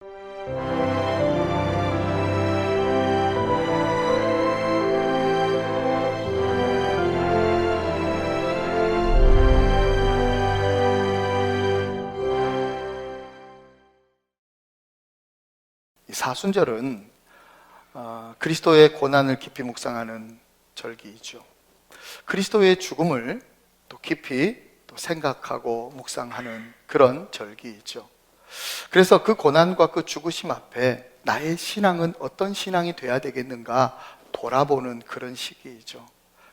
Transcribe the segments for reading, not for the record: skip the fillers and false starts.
이 사순절은 그리스도의 고난을 깊이 묵상하는 절기이죠. 그리스도의 죽음을 또 깊이 또 생각하고 묵상하는 그런 절기이죠. 그래서 그 고난과 그 죽으심 앞에 나의 신앙은 어떤 신앙이 돼야 되겠는가 돌아보는 그런 시기이죠.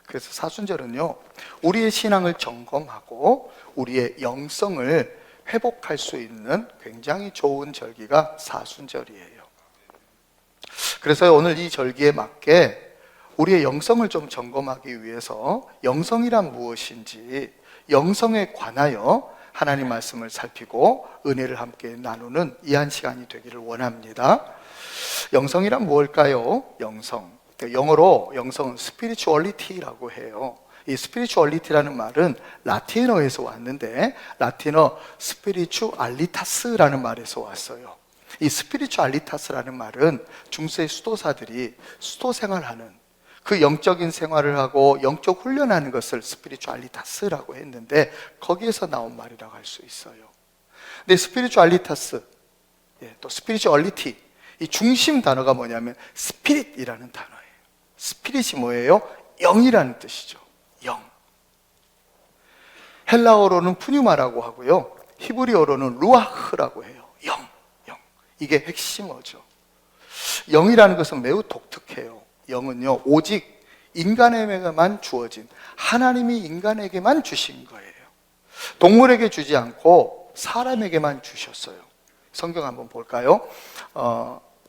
그래서 사순절은요, 우리의 신앙을 점검하고 우리의 영성을 회복할 수 있는 굉장히 좋은 절기가 사순절이에요. 그래서 오늘 이 절기에 맞게 우리의 영성을 좀 점검하기 위해서 영성이란 무엇인지, 영성에 관하여 하나님 말씀을 살피고 은혜를 함께 나누는 이 한 시간이 되기를 원합니다. 영성이란 무엇일까요? 영성, 영어로 영성은 spirituality라고 해요. 이 spirituality라는 말은 라틴어에서 왔는데, 라틴어 spiritualitas라는 말에서 왔어요. 이 spiritualitas라는 말은 중세 수도사들이 수도 생활하는, 그 영적인 생활을 하고 영적 훈련하는 것을 spiritualitas라고 했는데, 거기에서 나온 말이라고 할 수 있어요. 근데 spiritualitas, 또 spirituality, 이 중심 단어가 뭐냐면 spirit이라는 단어예요. spirit이 뭐예요? 영이라는 뜻이죠. 영. 헬라어로는 푸뉴마라고 하고요, 히브리어로는 루아흐라고 해요. 영. 이게 핵심어죠. 영이라는 것은 매우 독특해요. 영은요, 오직 인간에게만 주어진, 하나님이 인간에게만 주신 거예요. 동물에게 주지 않고 사람에게만 주셨어요. 성경 한번 볼까요?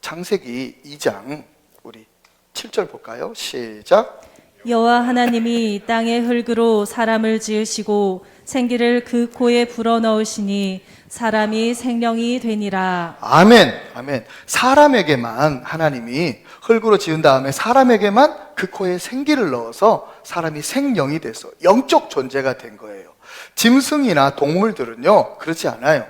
창세기 2장 우리 7절 볼까요? 시작. 여호와 하나님이 땅의 흙으로 사람을 지으시고 생기를 그 코에 불어넣으시니 사람이 생명이 되니라. 아멘. 아멘. 사람에게만 하나님이 흙으로 지은 다음에 사람에게만 그 코에 생기를 넣어서 사람이 생명이 돼서 영적 존재가 된 거예요. 짐승이나 동물들은요, 그렇지 않아요.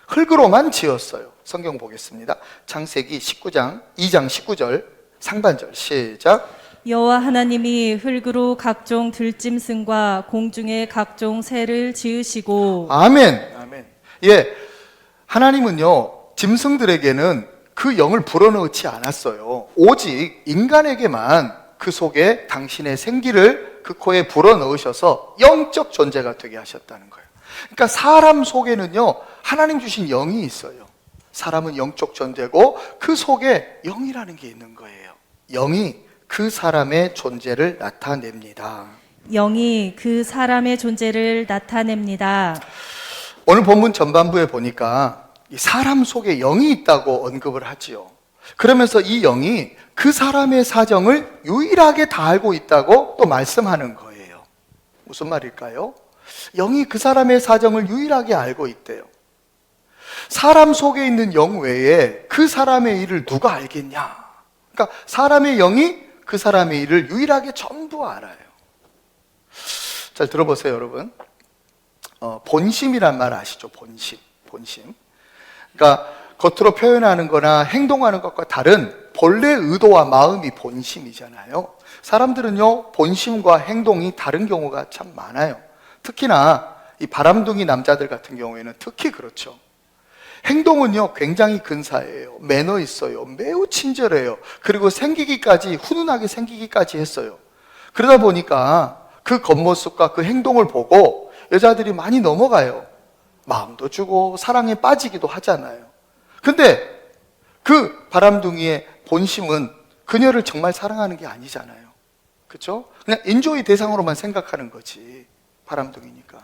흙으로만 지었어요. 성경 보겠습니다. 창세기 2장 19절 상반절 시작. 여호와 하나님이 흙으로 각종 들짐승과 공중의 각종 새를 지으시고. 아멘. 아멘. 하나님은요, 짐승들에게는 그 영을 불어넣지 않았어요. 오직 인간에게만 그 속에 당신의 생기를 그 코에 불어넣으셔서 영적 존재가 되게 하셨다는 거예요. 그러니까 사람 속에는요, 하나님 주신 영이 있어요. 사람은 영적 존재고 그 속에 영이라는 게 있는 거예요. 영이 그 사람의 존재를 나타냅니다. 영이 그 사람의 존재를 나타냅니다. 오늘 본문 전반부에 보니까 이 사람 속에 영이 있다고 언급을 하지요. 그러면서 이 영이 그 사람의 사정을 유일하게 다 알고 있다고 또 말씀하는 거예요. 무슨 말일까요? 영이 그 사람의 사정을 유일하게 알고 있대요. 사람 속에 있는 영 외에 그 사람의 일을 누가 알겠냐? 그러니까 사람의 영이 그 사람의 일을 유일하게 전부 알아요. 잘 들어보세요, 여러분. 본심이란 말 아시죠? 본심. 그러니까 겉으로 표현하는 거나 행동하는 것과 다른 본래 의도와 마음이 본심이잖아요. 사람들은요, 본심과 행동이 다른 경우가 참 많아요. 특히나 이 바람둥이 남자들 같은 경우에는 특히 그렇죠. 행동은요, 굉장히 근사해요. 매너 있어요. 매우 친절해요. 그리고 훈훈하게 생기기까지 했어요. 그러다 보니까 그 겉모습과 그 행동을 보고 여자들이 많이 넘어가요. 마음도 주고 사랑에 빠지기도 하잖아요. 근데 그 바람둥이의 본심은 그녀를 정말 사랑하는 게 아니잖아요. 그렇죠? 그냥 인조의 대상으로만 생각하는 거지, 바람둥이니까.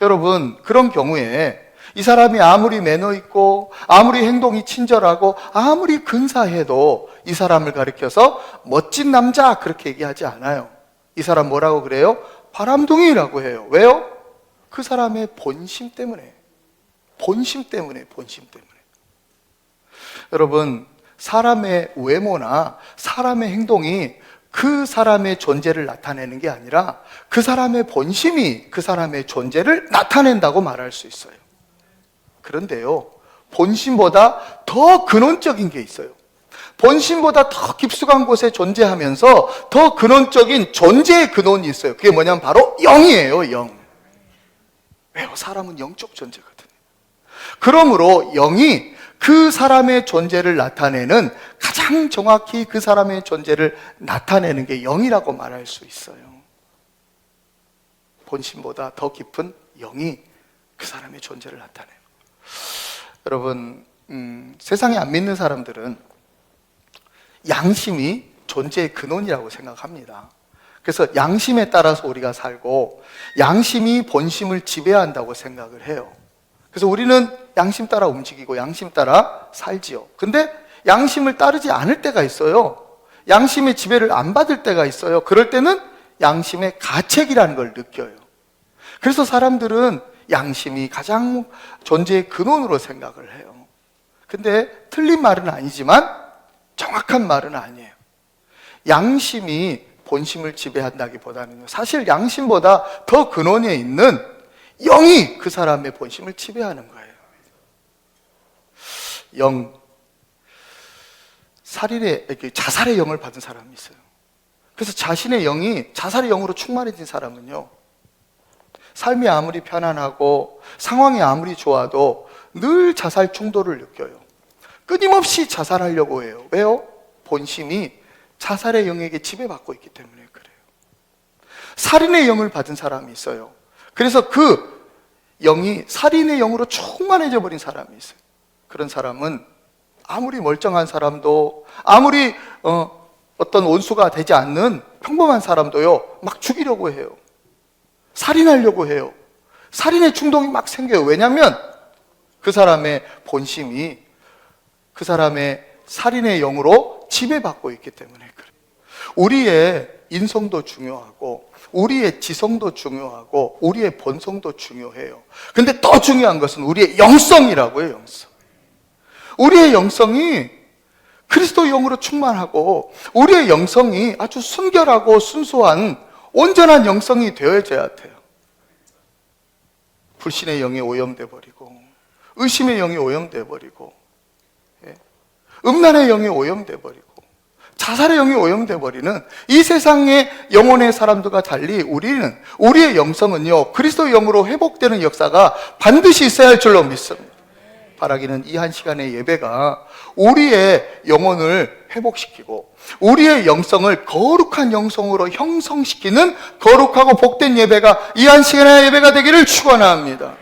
여러분, 그런 경우에 이 사람이 아무리 매너 있고 아무리 행동이 친절하고 아무리 근사해도 이 사람을 가리켜서 멋진 남자 그렇게 얘기하지 않아요. 이 사람 뭐라고 그래요? 바람둥이라고 해요. 왜요? 그 사람의 본심 때문에. 여러분, 사람의 외모나 사람의 행동이 그 사람의 존재를 나타내는 게 아니라 그 사람의 본심이 그 사람의 존재를 나타낸다고 말할 수 있어요. 그런데요, 본심보다 더 근원적인 게 있어요. 본심보다 더 깊숙한 곳에 존재하면서 더 근원적인 존재의 근원이 있어요. 그게 뭐냐면 바로 영이에요, 영. 왜요? 사람은 영적 존재거든요. 그러므로 영이 그 사람의 존재를 나타내는, 가장 정확히 그 사람의 존재를 나타내는 게 영이라고 말할 수 있어요. 본심보다 더 깊은 영이 그 사람의 존재를 나타내요. 여러분, 세상에 안 믿는 사람들은 양심이 존재의 근원이라고 생각합니다. 그래서 양심에 따라서 우리가 살고 양심이 본심을 지배한다고 생각을 해요. 그래서 우리는 양심 따라 움직이고 양심 따라 살지요. 근데 양심을 따르지 않을 때가 있어요. 양심의 지배를 안 받을 때가 있어요. 그럴 때는 양심의 가책이라는 걸 느껴요. 그래서 사람들은 양심이 가장 존재의 근원으로 생각을 해요. 근데 틀린 말은 아니지만 정확한 말은 아니에요. 양심이 본심을 지배한다기보다는요, 사실 양심보다 더 근원에 있는 영이 그 사람의 본심을 지배하는 거예요. 영, 자살의 영을 받은 사람이 있어요. 그래서 자신의 영이 자살의 영으로 충만해진 사람은요, 삶이 아무리 편안하고 상황이 아무리 좋아도 늘 자살 충동을 느껴요. 끊임없이 자살하려고 해요. 왜요? 본심이 자살의 영에게 지배받고 있기 때문에 그래요. 살인의 영을 받은 사람이 있어요. 그래서 그 영이 살인의 영으로 충만해져 버린 사람이 있어요. 그런 사람은 아무리 멀쩡한 사람도, 아무리 어떤 원수가 되지 않는 평범한 사람도요, 막 죽이려고 해요. 살인하려고 해요. 살인의 충동이 막 생겨요. 왜냐하면 그 사람의 본심이 그 사람의 살인의 영으로 지배받고 있기 때문에 그래요. 우리의 인성도 중요하고 우리의 지성도 중요하고 우리의 본성도 중요해요. 근데 더 중요한 것은 우리의 영성이라고 해요. 영성. 우리의 영성이 그리스도 영으로 충만하고 우리의 영성이 아주 순결하고 순수한 온전한 영성이 되어져야 돼요. 불신의 영이 오염돼 버리고 의심의 영이 오염돼 버리고 음란의 영이 오염돼 버리고 자살의 영이 오염돼 버리는 이 세상의 영혼의 사람들과 달리 우리는, 우리의 영성은요, 그리스도 영으로 회복되는 역사가 반드시 있어야 할 줄로 믿습니다. 바라기는 이 한 시간의 예배가 우리의 영혼을 회복시키고 우리의 영성을 거룩한 영성으로 형성시키는 거룩하고 복된 예배가 이 한 시간의 예배가 되기를 축원합니다.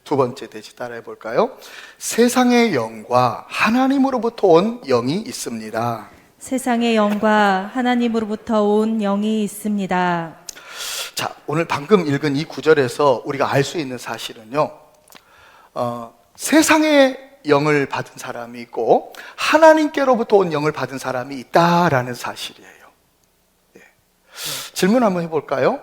두 번째 대지 따라해 볼까요? 세상의 영과 하나님으로부터 온 영이 있습니다. 세상의 영과 하나님으로부터 온 영이 있습니다. 자, 오늘 방금 읽은 이 구절에서 우리가 알 수 있는 사실은요, 세상의 영을 받은 사람이 있고 하나님께로부터 온 영을 받은 사람이 있다라는 사실이에요. 예. 질문 한번 해볼까요?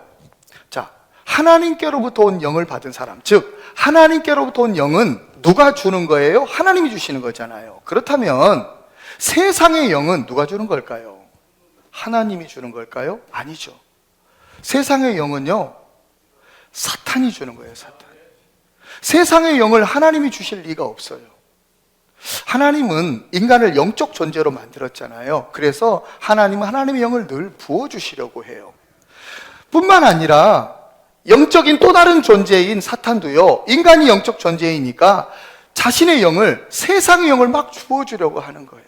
자, 하나님께로부터 온 영을 받은 사람, 즉 하나님께로부터 온 영은 누가 주는 거예요? 하나님이 주시는 거잖아요. 그렇다면 세상의 영은 누가 주는 걸까요? 하나님이 주는 걸까요? 아니죠. 세상의 영은요, 사탄이 주는 거예요. 사탄. 세상의 영을 하나님이 주실 리가 없어요. 하나님은 인간을 영적 존재로 만들었잖아요. 그래서 하나님은 하나님의 영을 늘 부어주시려고 해요. 뿐만 아니라 영적인 또 다른 존재인 사탄도요, 인간이 영적 존재이니까 자신의 영을, 세상의 영을 막 주어주려고 하는 거예요.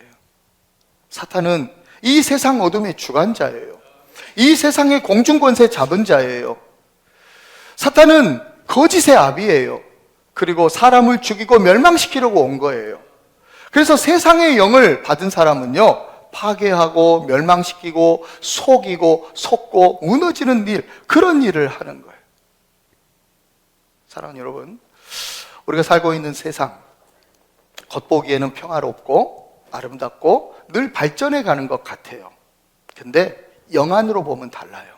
사탄은 이 세상 어둠의 주관자예요. 이 세상의 공중권세 잡은 자예요. 사탄은 거짓의 아비예요. 그리고 사람을 죽이고 멸망시키려고 온 거예요. 그래서 세상의 영을 받은 사람은요, 파괴하고 멸망시키고 속이고 속고 무너지는 일, 그런 일을 하는 거예요. 사랑하는 여러분, 우리가 살고 있는 세상, 겉보기에는 평화롭고 아름답고 늘 발전해 가는 것 같아요. 근데 영안으로 보면 달라요.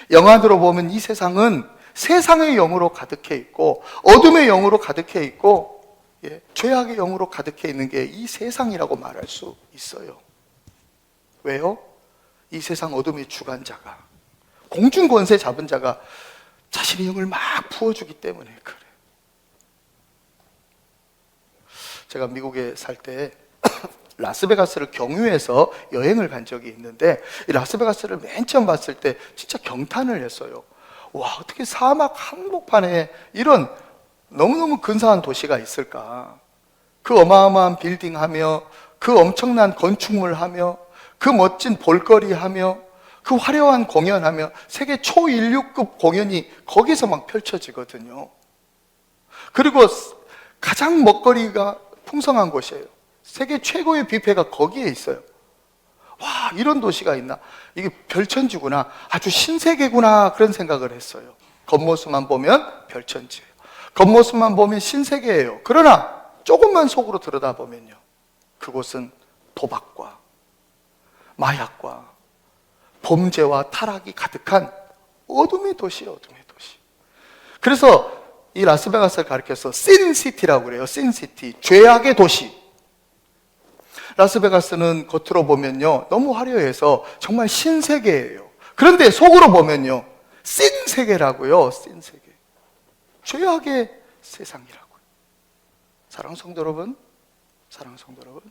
영안으로 보면 이 세상은 세상의 영으로 가득해 있고 어둠의 영으로 가득해 있고 죄악의 영으로 가득해 있는 게 이 세상이라고 말할 수 있어요. 왜요? 이 세상 어둠의 주관자가, 공중권세 잡은 자가 자신의 영을 막 부어주기 때문에 그래요. 제가 미국에 살 때 라스베가스를 경유해서 여행을 간 적이 있는데, 이 라스베가스를 맨 처음 봤을 때 진짜 경탄을 했어요. 와, 어떻게 사막 한복판에 이런 너무너무 근사한 도시가 있을까? 그 어마어마한 빌딩하며, 그 엄청난 건축물하며, 그 멋진 볼거리하며, 그 화려한 공연하며, 세계 초인류급 공연이 거기서 막 펼쳐지거든요. 그리고 가장 먹거리가 풍성한 곳이에요. 세계 최고의 뷔페가 거기에 있어요. 와, 이런 도시가 있나? 이게 별천지구나. 아주 신세계구나. 그런 생각을 했어요. 겉모습만 보면 별천지예요. 겉모습만 보면 신세계예요. 그러나 조금만 속으로 들여다보면요, 그곳은 도박과 마약과 범죄와 타락이 가득한 어둠의 도시예요. 어둠의 도시. 그래서 이 라스베가스를 가리켜서 신시티라고 그래요. 신시티, 죄악의 도시. 라스베가스는 겉으로 보면요, 너무 화려해서 정말 신세계예요. 그런데 속으로 보면요, 신세계라고요. 신세계. 죄악의 세상이라고요. 사랑하는 성도 여러분, 사랑하는 성도 여러분,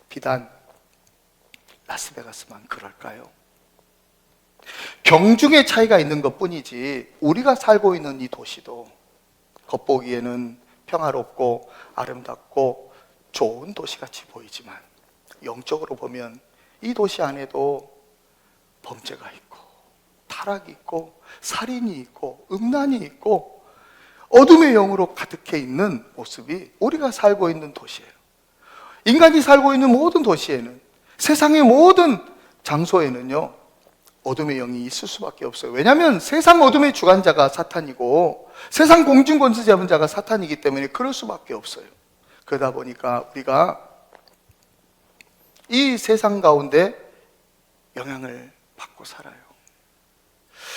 비단 라스베가스만 그럴까요? 경중의 차이가 있는 것뿐이지 우리가 살고 있는 이 도시도 겉보기에는 평화롭고 아름답고 좋은 도시같이 보이지만 영적으로 보면 이 도시 안에도 범죄가 있고 타락이 있고 살인이 있고 음란이 있고 어둠의 영으로 가득해 있는 모습이 우리가 살고 있는 도시예요. 인간이 살고 있는 모든 도시에는, 세상의 모든 장소에는요, 어둠의 영이 있을 수밖에 없어요. 왜냐하면 세상 어둠의 주관자가 사탄이고 세상 공중권세 잡은 자가 사탄이기 때문에 그럴 수밖에 없어요. 그러다 보니까 우리가 이 세상 가운데 영향을 받고 살아요.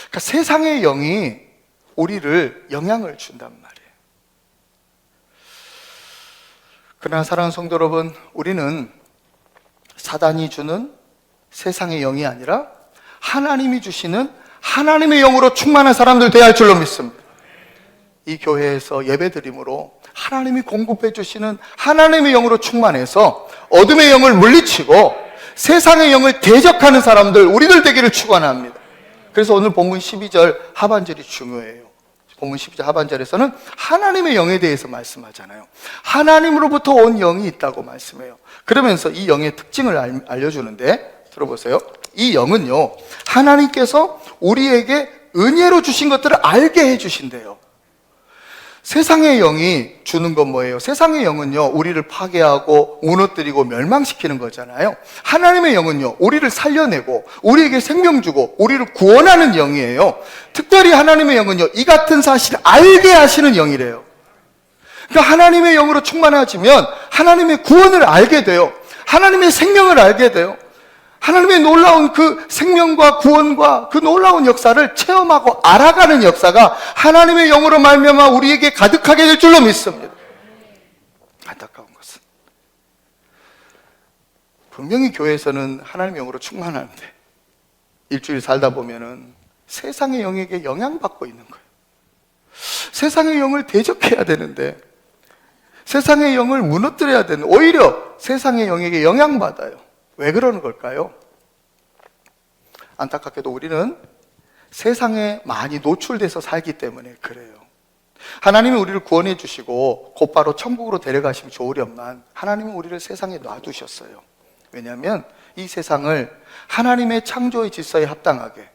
그러니까 세상의 영이 우리를 영향을 준단 말이에요. 그러나 사랑하는 성도 여러분, 우리는 사단이 주는 세상의 영이 아니라 하나님이 주시는 하나님의 영으로 충만한 사람들 되어야 할 줄로 믿습니다. 이 교회에서 예배드림으로 하나님이 공급해 주시는 하나님의 영으로 충만해서 어둠의 영을 물리치고 세상의 영을 대적하는 사람들, 우리들 되기를 축원합니다. 그래서 오늘 본문 12절 하반절이 중요해요. 본문 12절 하반절에서는 하나님의 영에 대해서 말씀하잖아요. 하나님으로부터 온 영이 있다고 말씀해요. 그러면서 이 영의 특징을 알려주는데, 들어보세요. 이 영은요, 하나님께서 우리에게 은혜로 주신 것들을 알게 해주신대요. 세상의 영이 주는 건 뭐예요? 세상의 영은요, 우리를 파괴하고 무너뜨리고 멸망시키는 거잖아요. 하나님의 영은요, 우리를 살려내고 우리에게 생명 주고 우리를 구원하는 영이에요. 특별히 하나님의 영은요, 이 같은 사실을 알게 하시는 영이래요. 그러니까 하나님의 영으로 충만해지면 하나님의 구원을 알게 돼요. 하나님의 생명을 알게 돼요. 하나님의 놀라운 그 생명과 구원과 그 놀라운 역사를 체험하고 알아가는 역사가 하나님의 영으로 말미암아 우리에게 가득하게 될 줄로 믿습니다. 안타까운 것은 분명히 교회에서는 하나님의 영으로 충만하는데 일주일 살다 보면은 세상의 영에게 영향받고 있는 거예요. 세상의 영을 대적해야 되는데 세상의 영을 무너뜨려야 되는, 오히려 세상의 영에게 영향받아요. 왜 그러는 걸까요? 안타깝게도 우리는 세상에 많이 노출돼서 살기 때문에 그래요. 하나님이 우리를 구원해 주시고 곧바로 천국으로 데려가시면 좋으련만 하나님은 우리를 세상에 놔두셨어요. 왜냐하면 이 세상을 하나님의 창조의 질서에 합당하게,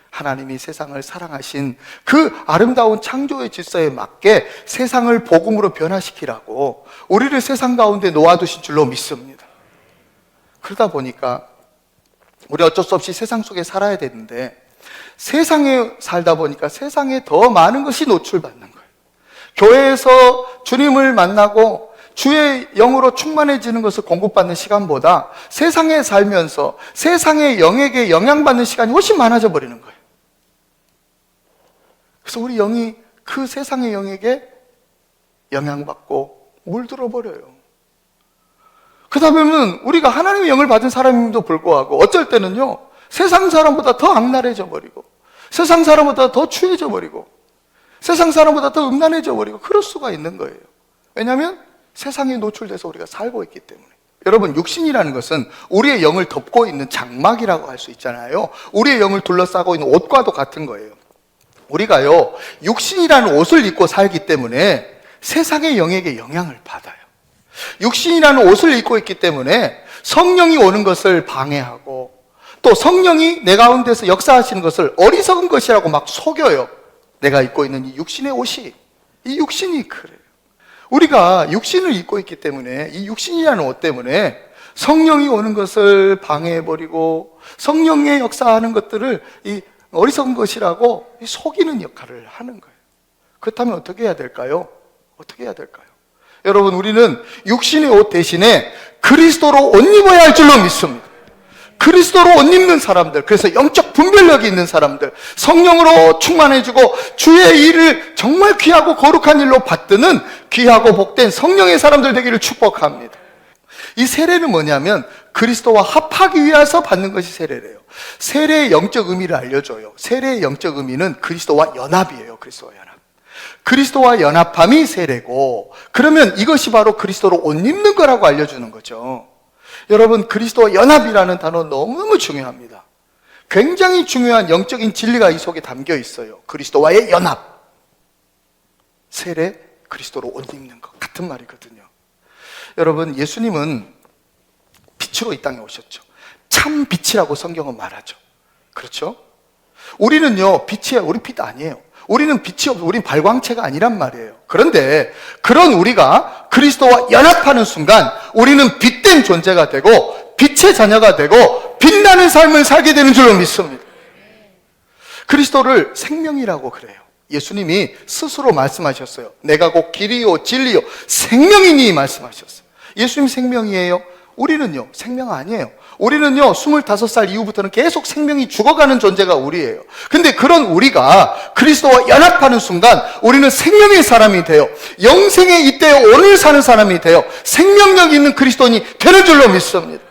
하나님이 세상을 사랑하신 그 아름다운 창조의 질서에 맞게 세상을 복음으로 변화시키라고 우리를 세상 가운데 놓아두신 줄로 믿습니다. 그러다 보니까 우리 어쩔 수 없이 세상 속에 살아야 되는데 세상에 살다 보니까 세상에 더 많은 것이 노출받는 거예요. 교회에서 주님을 만나고 주의 영으로 충만해지는 것을 공급받는 시간보다 세상에 살면서 세상의 영에게 영향받는 시간이 훨씬 많아져 버리는 거예요. 그래서 우리 영이 그 세상의 영에게 영향받고 물들어 버려요. 그러다 보면 우리가 하나님의 영을 받은 사람임에도 불구하고 어쩔 때는요, 세상 사람보다 더 악랄해져 버리고 세상 사람보다 더 추해져 버리고 세상 사람보다 더 음란해져 버리고 그럴 수가 있는 거예요. 왜냐하면 세상에 노출돼서 우리가 살고 있기 때문에. 여러분, 육신이라는 것은 우리의 영을 덮고 있는 장막이라고 할 수 있잖아요. 우리의 영을 둘러싸고 있는 옷과도 같은 거예요. 우리가요, 육신이라는 옷을 입고 살기 때문에 세상의 영에게 영향을 받아요. 육신이라는 옷을 입고 있기 때문에 성령이 오는 것을 방해하고, 또 성령이 내 가운데서 역사하시는 것을 어리석은 것이라고 막 속여요. 내가 입고 있는 이 육신의 옷이, 이 육신이 그래요. 우리가 육신을 입고 있기 때문에, 이 육신이라는 옷 때문에 성령이 오는 것을 방해해버리고, 성령의 역사하는 것들을 이 어리석은 것이라고 속이는 역할을 하는 거예요. 그렇다면 어떻게 해야 될까요? 어떻게 해야 될까요? 여러분, 우리는 육신의 옷 대신에 그리스도로 옷 입어야 할 줄로 믿습니다. 그리스도로 옷 입는 사람들, 그래서 영적 분별력이 있는 사람들, 성령으로 충만해지고 주의 일을 정말 귀하고 거룩한 일로 받드는 귀하고 복된 성령의 사람들 되기를 축복합니다. 이 세례는 뭐냐면 그리스도와 합하기 위해서 받는 것이 세례래요. 세례의 영적 의미를 알려줘요. 세례의 영적 의미는 그리스도와 연합이에요. 그리스도와 연합. 그리스도와 연합함이 세례고, 그러면 이것이 바로 그리스도로 옷 입는 거라고 알려주는 거죠. 여러분, 그리스도와 연합이라는 단어 너무너무 중요합니다. 굉장히 중요한 영적인 진리가 이 속에 담겨 있어요. 그리스도와의 연합. 세례, 그리스도로 옷 입는 것 같은 말이거든요. 여러분, 예수님은 빛으로 이 땅에 오셨죠. 참 빛이라고 성경은 말하죠. 그렇죠? 우리는요, 빛이에요. 우리 빛 아니에요. 우리는 빛이 없어. 우린 발광체가 아니란 말이에요. 그런데 그런 우리가 그리스도와 연합하는 순간 우리는 빛된 존재가 되고 빛의 자녀가 되고 빛나는 삶을 살게 되는 줄로 믿습니다. 그리스도를 생명이라고 그래요. 예수님이 스스로 말씀하셨어요. 내가 곧 길이요 진리요 생명이니 말씀하셨어요. 예수님 생명이에요? 우리는요, 생명 아니에요. 우리는요, 25살 이후부터는 계속 생명이 죽어가는 존재가 우리예요. 근데 그런 우리가 그리스도와 연합하는 순간 우리는 생명의 사람이 돼요. 영생의 이때에 오늘 사는 사람이 돼요. 생명력 있는 그리스도인이 되는 줄로 믿습니다.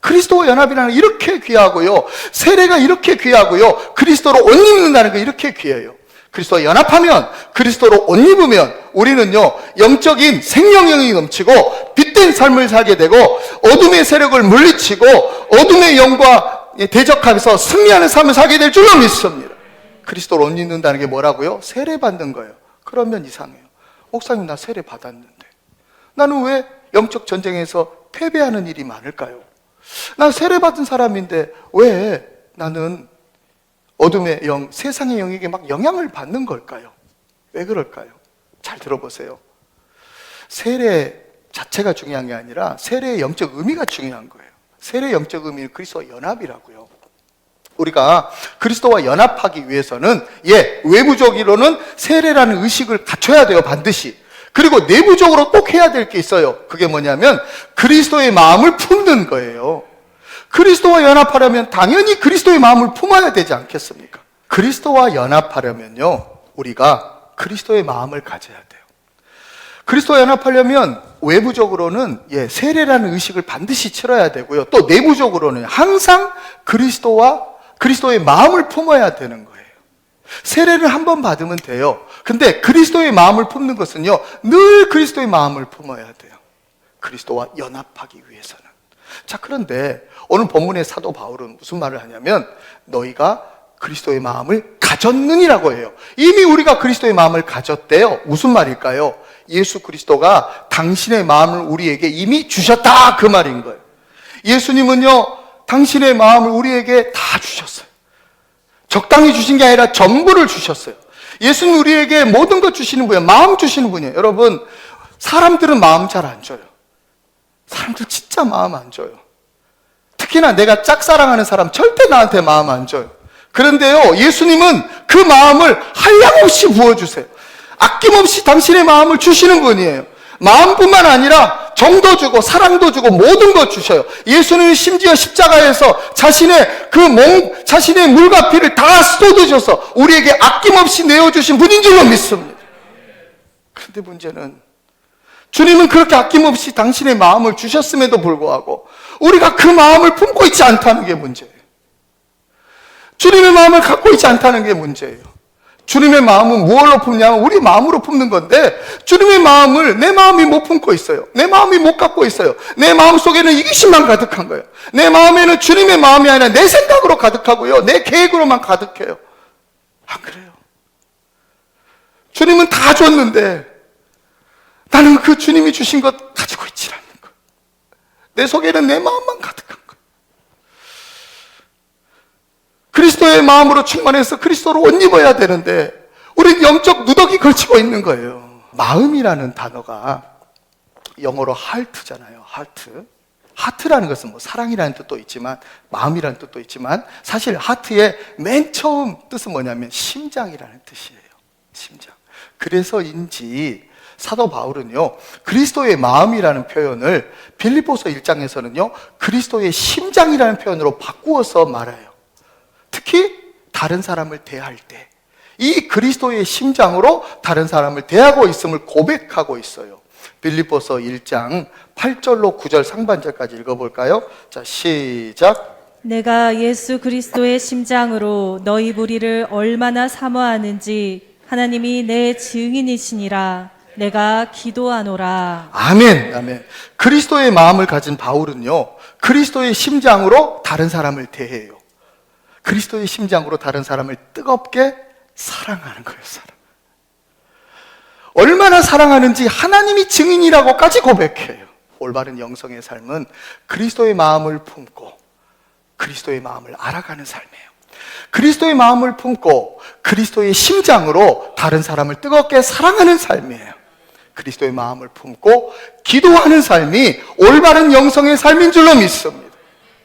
그리스도와 연합이라는 게 이렇게 귀하고요, 세례가 이렇게 귀하고요, 그리스도로 옷 입는다는 게 이렇게 귀해요. 그리스도와 연합하면, 그리스도로 옷 입으면 우리는요, 영적인 생명력이 넘치고 빛된 삶을 살게 되고 어둠의 세력을 물리치고 어둠의 영과 대적하면서 승리하는 삶을 살게 될 줄로 믿습니다. 그리스도로 옷 입는다는 게 뭐라고요? 세례 받는 거예요. 그러면 이상해요. 목사님, 나 세례 받았는데 나는 왜 영적 전쟁에서 패배하는 일이 많을까요? 난 세례 받은 사람인데 왜 나는 어둠의 영, 세상의 영에게 막 영향을 받는 걸까요? 왜 그럴까요? 잘 들어보세요. 세례 자체가 중요한 게 아니라 세례의 영적 의미가 중요한 거예요. 세례의 영적 의미는 그리스도와 연합이라고요. 우리가 그리스도와 연합하기 위해서는 외부적으로는 세례라는 의식을 갖춰야 돼요. 반드시. 그리고 내부적으로 꼭 해야 될 게 있어요. 그게 뭐냐면 그리스도의 마음을 품는 거예요. 그리스도와 연합하려면 당연히 그리스도의 마음을 품어야 되지 않겠습니까? 그리스도와 연합하려면요, 우리가 그리스도의 마음을 가져야 돼요. 그리스도와 연합하려면 외부적으로는 세례라는 의식을 반드시 치러야 되고요. 또 내부적으로는 항상 그리스도의 마음을 품어야 되는 거예요. 세례를 한 번 받으면 돼요. 근데 그리스도의 마음을 품는 것은요, 늘 그리스도의 마음을 품어야 돼요. 그리스도와 연합하기 위해서는. 자, 그런데 오늘 본문의 사도 바울은 무슨 말을 하냐면 너희가 그리스도의 마음을 가졌느니라고 해요. 이미 우리가 그리스도의 마음을 가졌대요. 무슨 말일까요? 예수 그리스도가 당신의 마음을 우리에게 이미 주셨다, 그 말인 거예요. 예수님은요, 당신의 마음을 우리에게 다 주셨어요. 적당히 주신 게 아니라 전부를 주셨어요. 예수님 우리에게 모든 것 주시는 분이에요. 마음 주시는 분이에요. 여러분, 사람들은 마음 잘 안 줘요. 사람들 진짜 마음 안 줘요. 특히나 내가 짝사랑하는 사람 절대 나한테 마음 안 줘요. 그런데요, 예수님은 그 마음을 한량없이 부어주세요. 아낌없이 당신의 마음을 주시는 분이에요. 마음뿐만 아니라 정도 주고 사랑도 주고 모든 것 주셔요. 예수님은 심지어 십자가에서 자신의 물과 피를 다 쏟으셔서 우리에게 아낌없이 내어주신 분인 줄로 믿습니다. 그런데 문제는 주님은 그렇게 아낌없이 당신의 마음을 주셨음에도 불구하고 우리가 그 마음을 품고 있지 않다는 게 문제예요. 주님의 마음을 갖고 있지 않다는 게 문제예요. 주님의 마음은 무엇로 품냐면 우리 마음으로 품는 건데, 주님의 마음을 내 마음이 못 품고 있어요. 내 마음이 못 갖고 있어요. 내 마음 속에는 이기심만 가득한 거예요. 내 마음에는 주님의 마음이 아니라 내 생각으로 가득하고요, 내 계획으로만 가득해요. 안 그래요? 주님은 다 줬는데 나는 그 주님이 주신 것 가지고 있지 않는 거예요. 내 속에는 내 마음만 가득한 거예요. 그리스도의 마음으로 충만해서 그리스도로 옷 입어야 되는데 우리는 영적 누더기 걸치고 있는 거예요. 마음이라는 단어가 영어로 heart잖아요. 하트라는 것은 뭐 사랑이라는 뜻도 있지만 마음이라는 뜻도 있지만, 사실 하트의 맨 처음 뜻은 뭐냐면 심장이라는 뜻이에요. 심장. 그래서인지 사도 바울은요, 그리스도의 마음이라는 표현을 빌립보서 1장에서는요 그리스도의 심장이라는 표현으로 바꾸어서 말해요. 특히 다른 사람을 대할 때 이 그리스도의 심장으로 다른 사람을 대하고 있음을 고백하고 있어요. 빌립보서 1장 8절로 9절 상반절까지 읽어볼까요? 자, 시작. 내가 예수 그리스도의 심장으로 너희 무리를 얼마나 사모하는지 하나님이 내 증인이시니라. 내가 기도하노라. 아멘, 아멘. 그리스도의 마음을 가진 바울은요, 그리스도의 심장으로 다른 사람을 대해요. 그리스도의 심장으로 다른 사람을 뜨겁게 사랑하는 거예요. 얼마나 사랑하는지 하나님이 증인이라고까지 고백해요. 올바른 영성의 삶은 그리스도의 마음을 품고 그리스도의 마음을 알아가는 삶이에요. 그리스도의 마음을 품고 그리스도의 심장으로 다른 사람을 뜨겁게 사랑하는 삶이에요. 그리스도의 마음을 품고 기도하는 삶이 올바른 영성의 삶인 줄로 믿습니다.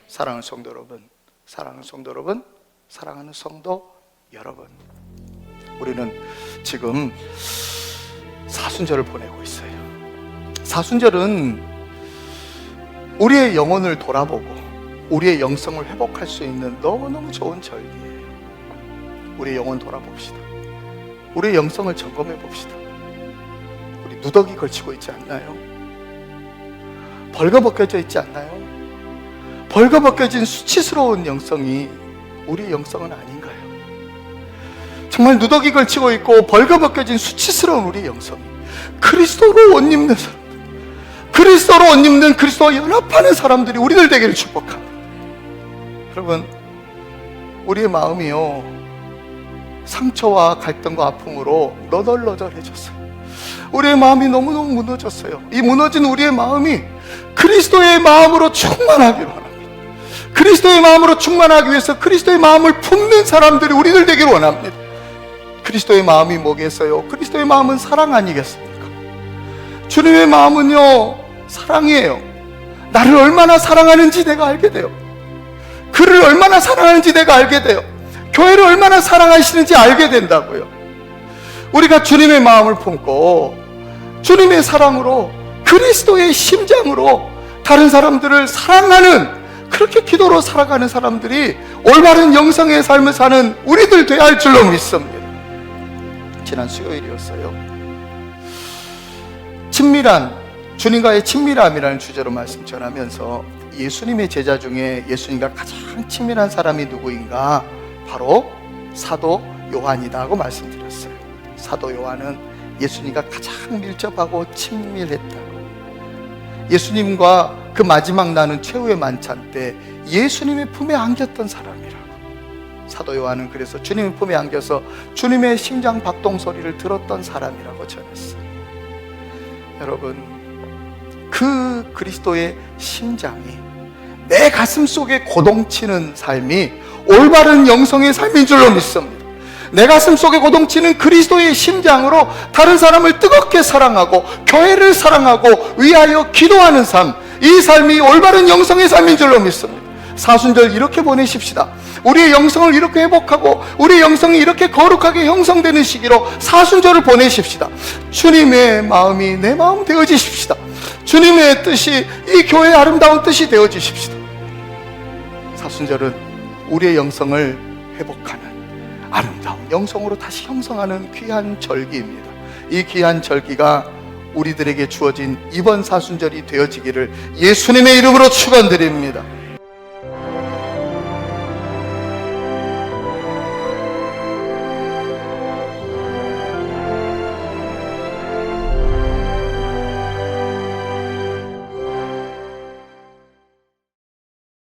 사랑하는 성도 여러분, 사랑하는 성도 여러분, 우리는 지금 사순절을 보내고 있어요. 사순절은 우리의 영혼을 돌아보고 우리의 영성을 회복할 수 있는 너무너무 좋은 절기예요. 우리의 영혼 돌아봅시다. 우리의 영성을 점검해 봅시다. 우리 누더기 걸치고 있지 않나요? 벌거벗겨져 있지 않나요? 벌거벗겨진 수치스러운 영성이 우리의 영성은 아닌가요? 정말 누더기 걸치고 있고 벌거벗겨진 수치스러운 우리의 영성이 그리스도로 옷 입는 사람들, 그리스도로 옷 입는 그리스도와 연합하는 사람들이 우리들 되기를 축복합니다. 여러분, 우리의 마음이요, 상처와 갈등과 아픔으로 너덜너덜해졌어요. 우리의 마음이 너무너무 무너졌어요. 이 무너진 우리의 마음이 그리스도의 마음으로 충만하기를 원합니다. 그리스도의 마음으로 충만하기 위해서 그리스도의 마음을 품는 사람들이 우리들 되기를 원합니다. 그리스도의 마음이 뭐겠어요? 그리스도의 마음은 사랑 아니겠습니까? 주님의 마음은요, 사랑이에요. 나를 얼마나 사랑하는지 내가 알게 돼요. 그를 얼마나 사랑하는지 내가 알게 돼요. 교회를 얼마나 사랑하시는지 알게 된다고요. 우리가 주님의 마음을 품고 주님의 사랑으로 그리스도의 심장으로 다른 사람들을 사랑하는, 그렇게 기도로 살아가는 사람들이 올바른 영성의 삶을 사는 우리들 되어야 할 줄로 믿습니다. 지난 수요일이었어요. 주님과의 친밀함이라는 주제로 말씀 전하면서 예수님의 제자 중에 예수님과 가장 친밀한 사람이 누구인가? 바로 사도 요한이다 하고 말씀드렸어요. 사도 요한은 예수님과 가장 밀접하고 친밀했다고. 예수님과 그 마지막 나는 최후의 만찬 때 예수님의 품에 안겼던 사람이라고. 사도 요한은 그래서 주님의 품에 안겨서 주님의 심장 박동 소리를 들었던 사람이라고 전했어요. 여러분, 그 그리스도의 심장이 내 가슴 속에 고동치는 삶이 올바른 영성의 삶인 줄로 믿습니다. 내 가슴 속에 고동치는 그리스도의 심장으로 다른 사람을 뜨겁게 사랑하고 교회를 사랑하고 위하여 기도하는 삶, 이 삶이 올바른 영성의 삶인 줄로 믿습니다. 사순절 이렇게 보내십시다. 우리의 영성을 이렇게 회복하고 우리의 영성이 이렇게 거룩하게 형성되는 시기로 사순절을 보내십시다. 주님의 마음이 내 마음 되어지십시다. 주님의 뜻이 이 교회의 아름다운 뜻이 되어지십시다. 사순절은 우리의 영성을 회복하는 아름다운 영성으로 다시 형성하는 귀한 절기입니다. 이 귀한 절기가 우리들에게 주어진 이번 사순절이 되어지기를 예수님의 이름으로 축원드립니다.